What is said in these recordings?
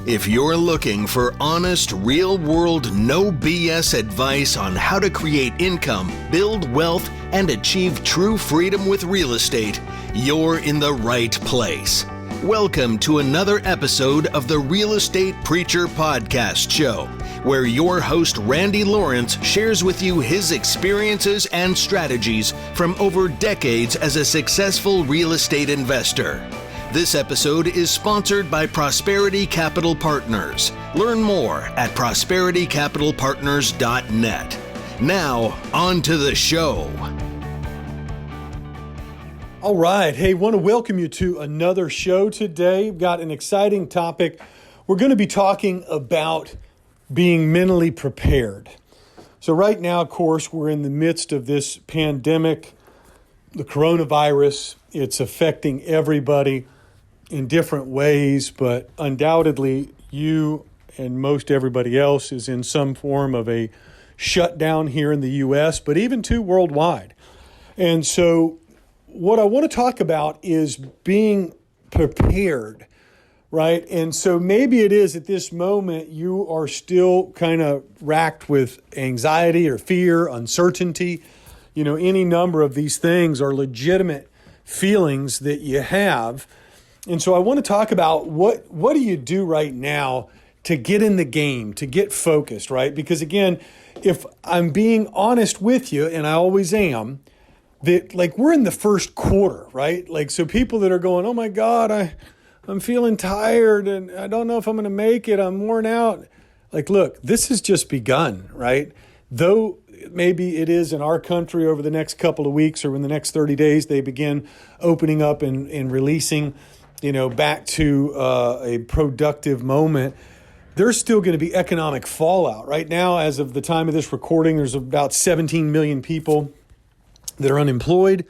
If you're looking for honest, real-world, no BS advice on how to create income, build wealth, and achieve true freedom with real estate, you're in the right place. Welcome to another episode of the Real Estate Preacher Podcast Show, where your host Randy Lawrence shares with you his experiences and strategies from over decades as a successful real estate investor. This episode is sponsored by Prosperity Capital Partners. Learn more at prosperitycapitalpartners.net. Now, on to the show. All right. Hey, want to welcome you to another show today. We've got an exciting topic. We're going to be talking about being mentally prepared. So right now, of course, we're in the midst of this pandemic, the coronavirus. It's affecting everybody in different ways, but undoubtedly you and most everybody else is in some form of a shutdown here in the U.S., but even too worldwide. And so what I want to talk about is being prepared, right? And so maybe it is at this moment you are still kind of racked with anxiety or fear, uncertainty. You know, any number of these things are legitimate feelings that you have. And so I want to talk about what do you do right now to get in the game, to get focused, right? Because again, if I'm being honest with you, and I always am, that like we're in the first quarter, right? Like, so people that are going, oh my God, I'm feeling tired and I don't know if I'm going to make it. I'm worn out. Like, look, this has just begun, right? Though maybe it is in our country over the next couple of weeks or in the next 30 days, they begin opening up and releasing, back to a productive moment. There's still going to be economic fallout. Right now, as of the time of this recording, there's about 17 million people that are unemployed.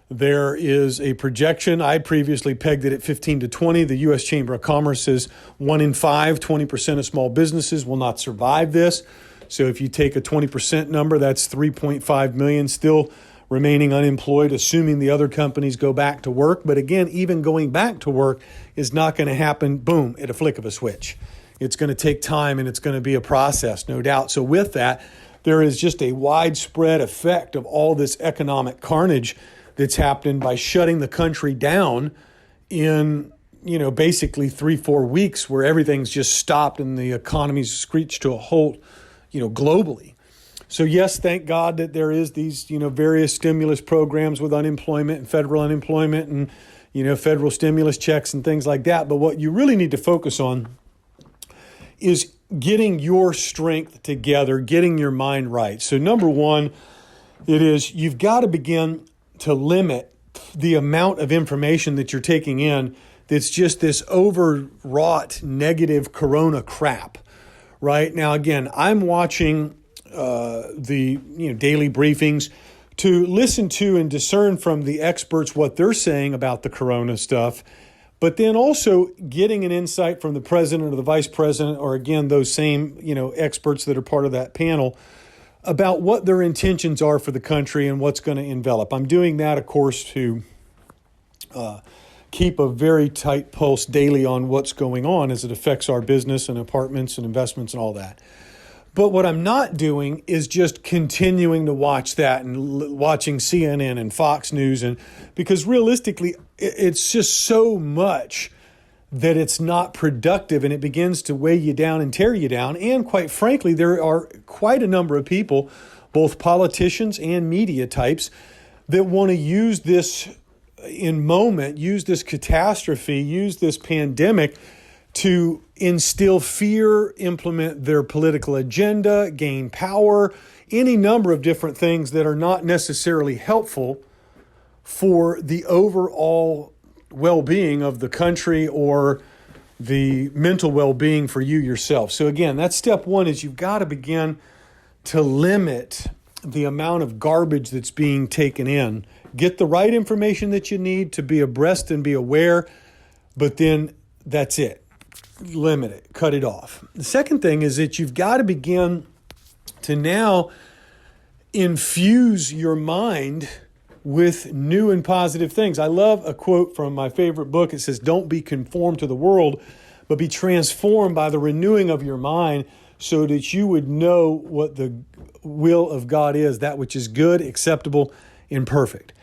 There is a projection. I previously pegged it at 15 to 20. The U.S. Chamber of Commerce says 1 in 5, 20% of small businesses will not survive this. So if you take a 20% number, that's 3.5 million still remaining unemployed, assuming the other companies go back to work. But again, even going back to work is not going to happen, boom, at a flick of a switch. It's going to take time and it's going to be a process, no doubt. So with that, there is just a widespread effect of all this economic carnage that's happened by shutting the country down in, basically 3-4 weeks where everything's just stopped and the economy's screeched to a halt, globally. So yes, thank God that there is these, various stimulus programs with unemployment and federal unemployment and, federal stimulus checks and things like that. But what you really need to focus on is getting your strength together, getting your mind right. So number one, it is you've got to begin to limit the amount of information that you're taking in that's just this overwrought negative corona crap, right? Now, again, I'm watching the daily briefings to listen to and discern from the experts what they're saying about the corona stuff, but then also getting an insight from the president or the vice president, or again, those same, experts that are part of that panel about what their intentions are for the country and what's going to envelop. I'm doing that, of course, to keep a very tight pulse daily on what's going on as it affects our business and apartments and investments and all that. But what I'm not doing is just continuing to watch that and watching CNN and Fox News, and because realistically, it's just so much that it's not productive and it begins to weigh you down and tear you down. And quite frankly, there are quite a number of people, both politicians and media types, that want to use this use this catastrophe, use this pandemic to instill fear, implement their political agenda, gain power, any number of different things that are not necessarily helpful for the overall well-being of the country or the mental well-being for you yourself. So again, that's step one, is you've got to begin to limit the amount of garbage that's being taken in. Get the right information that you need to be abreast and be aware, but then that's it. Limit it, cut it off. The second thing is that you've got to begin to now infuse your mind with new and positive things. I love a quote from my favorite book. It says, "Don't be conformed to the world, but be transformed by the renewing of your mind so that you would know what the will of God is, that which is good, acceptable, and perfect.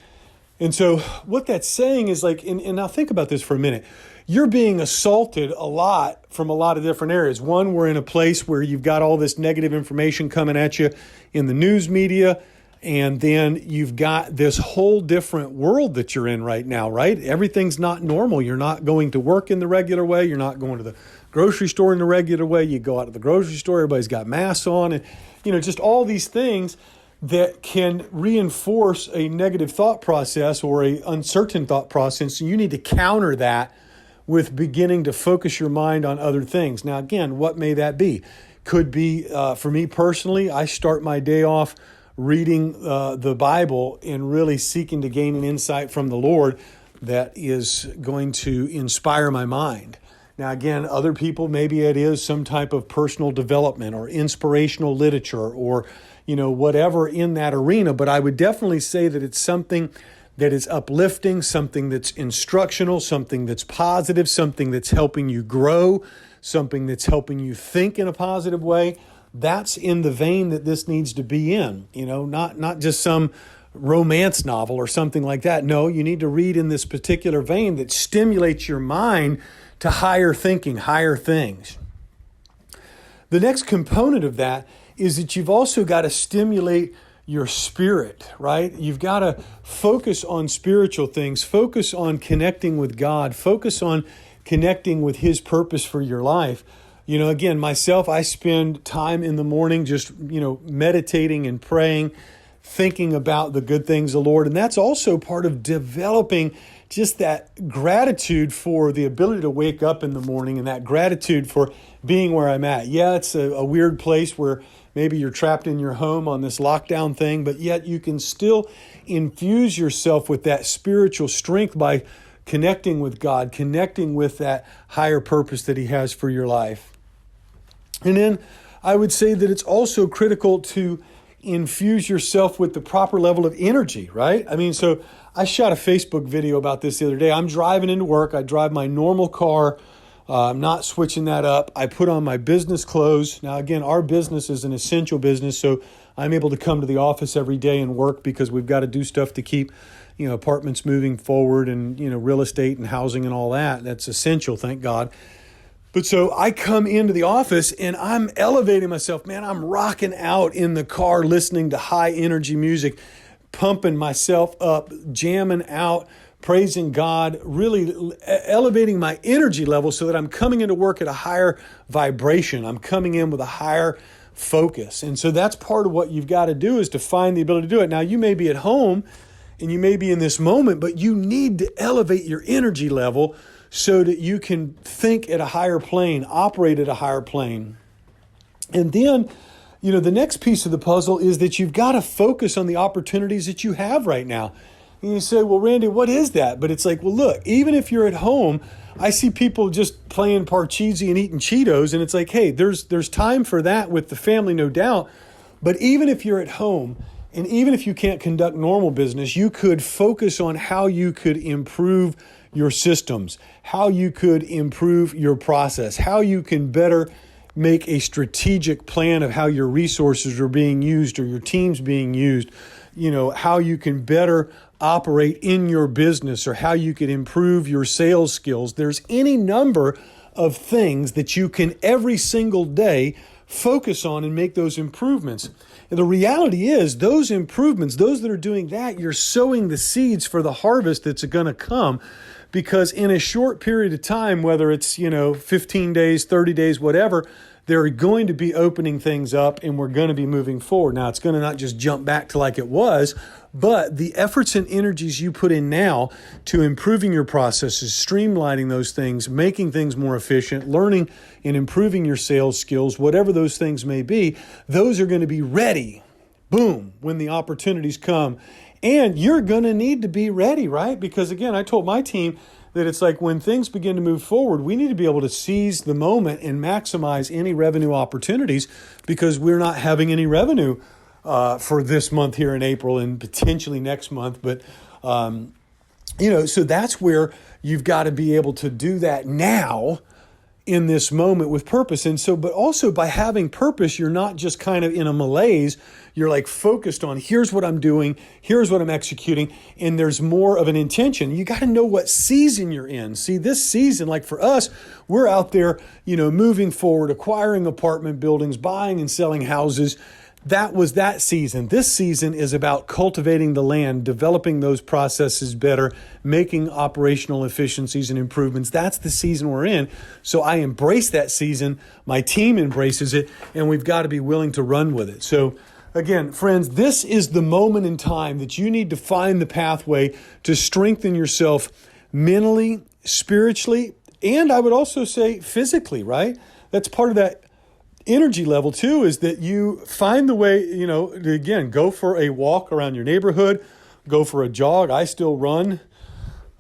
And so what that's saying is like, and now think about this for a minute. You're being assaulted a lot from a lot of different areas. One, we're in a place where you've got all this negative information coming at you in the news media. And then you've got this whole different world that you're in right now, right? Everything's not normal. You're not going to work in the regular way. You're not going to the grocery store in the regular way. You go out to the grocery store, everybody's got masks on, and, just all these things that can reinforce a negative thought process or a uncertain thought process. So you need to counter that with beginning to focus your mind on other things. Now, again, what may that be? Could be, for me personally, I start my day off reading the Bible and really seeking to gain an insight from the Lord that is going to inspire my mind. Now, again, other people, maybe it is some type of personal development or inspirational literature or, whatever in that arena. But I would definitely say that it's something that is uplifting, something that's instructional, something that's positive, something that's helping you grow, something that's helping you think in a positive way. That's in the vein that this needs to be in, not just some romance novel or something like that. No, you need to read in this particular vein that stimulates your mind to higher thinking, higher things. The next component of that is that you've also got to stimulate your spirit, right? You've got to focus on spiritual things, focus on connecting with God, focus on connecting with His purpose for your life. Again, myself, I spend time in the morning just, meditating and praying, thinking about the good things of the Lord. And that's also part of developing just that gratitude for the ability to wake up in the morning and that gratitude for being where I'm at. Yeah, it's a weird place where maybe you're trapped in your home on this lockdown thing, but yet you can still infuse yourself with that spiritual strength by connecting with God, connecting with that higher purpose that He has for your life. And then I would say that it's also critical to infuse yourself with the proper level of energy, right? So I shot a Facebook video about this the other day. I'm driving into work. I drive my normal car. I'm not switching that up. I put on my business clothes. Now, again, our business is an essential business, so I'm able to come to the office every day and work because we've got to do stuff to keep, apartments moving forward and, real estate and housing and all that. That's essential, thank God. But so I come into the office and I'm elevating myself, man. I'm rocking out in the car, listening to high energy music, pumping myself up, jamming out, praising God, really elevating my energy level so that I'm coming into work at a higher vibration. I'm coming in with a higher focus. And so that's part of what you've got to do is to find the ability to do it. Now, you may be at home and you may be in this moment, but you need to elevate your energy level so that you can think at a higher plane, operate at a higher plane. And then, the next piece of the puzzle is that you've got to focus on the opportunities that you have right now. And you say, well, Randy, what is that? But it's like, well, look, even if you're at home, I see people just playing Parcheesi and eating Cheetos. And it's like, hey, there's time for that with the family, no doubt. But even if you're at home, and even if you can't conduct normal business, you could focus on how you could improve your systems, how you could improve your process, how you can better make a strategic plan of how your resources are being used or your team's being used, how you can better operate in your business or how you could improve your sales skills. There's any number of things that you can every single day focus on and make those improvements. And the reality is those improvements, those that are doing that, you're sowing the seeds for the harvest that's going to come. Because in a short period of time, whether it's, 15 days, 30 days, whatever, they're going to be opening things up and we're going to be moving forward. Now, it's going to not just jump back to like it was, but the efforts and energies you put in now to improving your processes, streamlining those things, making things more efficient, learning and improving your sales skills, whatever those things may be, those are going to be ready, boom, when the opportunities come. And you're going to need to be ready, right? Because again, I told my team that it's like when things begin to move forward, we need to be able to seize the moment and maximize any revenue opportunities because we're not having any revenue for this month here in April and potentially next month. But, so that's where you've got to be able to do that now in this moment with purpose. And so, but also by having purpose, you're not just kind of in a malaise. You're like focused on here's what I'm doing, here's what I'm executing, and there's more of an intention. You got to know what season you're in. See, this season, like for us, we're out there, moving forward, acquiring apartment buildings, buying and selling houses. That was that season. This season is about cultivating the land, developing those processes better, making operational efficiencies and improvements. That's the season we're in. So I embrace that season. My team embraces it, and we've got to be willing to run with it. So again, friends, this is the moment in time that you need to find the pathway to strengthen yourself mentally, spiritually, and I would also say physically, right? That's part of that energy level too, is that you find the way, to again, go for a walk around your neighborhood, go for a jog. I still run,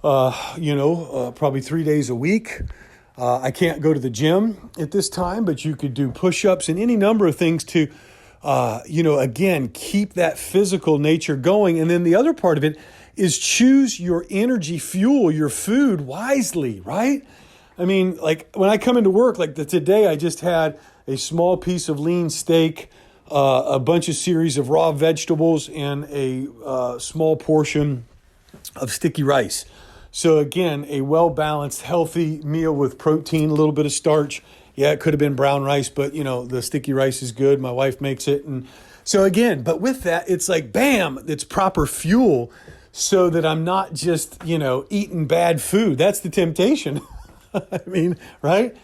probably 3 days a week. I can't go to the gym at this time, but you could do push-ups and any number of things to, again, keep that physical nature going. And then the other part of it is choose your energy fuel, your food wisely, right? I mean, like when I come into work, like today I just had a small piece of lean steak, a bunch of series of raw vegetables, and a small portion of sticky rice. So again, a well-balanced, healthy meal with protein, a little bit of starch. Yeah, it could have been brown rice, but the sticky rice is good. My wife makes it. And so again, but with that, it's like, bam, it's proper fuel so that I'm not just, eating bad food. That's the temptation. I mean, right?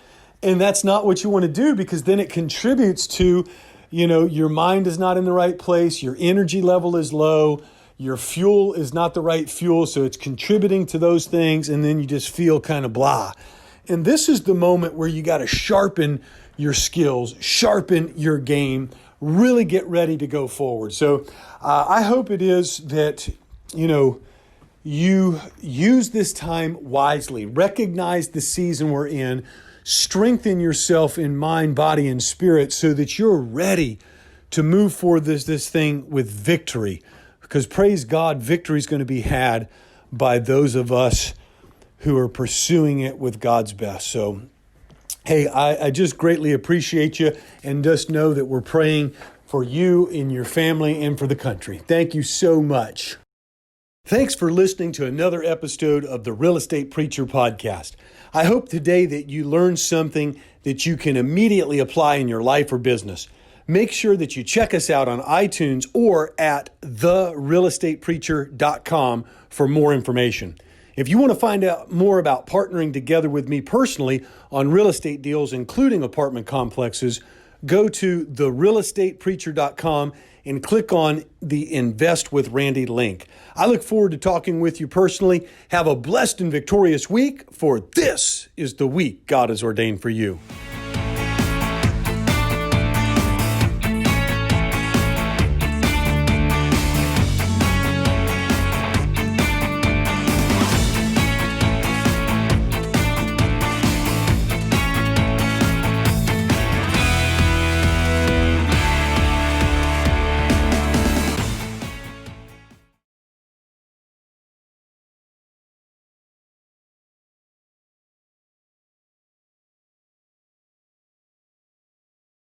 And that's not what you want to do, because then it contributes to, your mind is not in the right place. Your energy level is low. Your fuel is not the right fuel. So it's contributing to those things. And then you just feel kind of blah. And this is the moment where you got to sharpen your skills, sharpen your game, really get ready to go forward. So I hope it is that, you use this time wisely, recognize the season we're in, strengthen yourself in mind, body, and spirit so that you're ready to move forward this thing with victory. Because praise God, victory is going to be had by those of us who are pursuing it with God's best. So, hey, I just greatly appreciate you, and just know that we're praying for you and your family and for the country. Thank you so much. Thanks for listening to another episode of the Real Estate Preacher Podcast. I hope today that you learned something that you can immediately apply in your life or business. Make sure that you check us out on iTunes or at therealestatepreacher.com for more information. If you want to find out more about partnering together with me personally on real estate deals, including apartment complexes, go to therealestatepreacher.com and click on the Invest with Randy link. I look forward to talking with you personally. Have a blessed and victorious week, for this is the week God has ordained for you.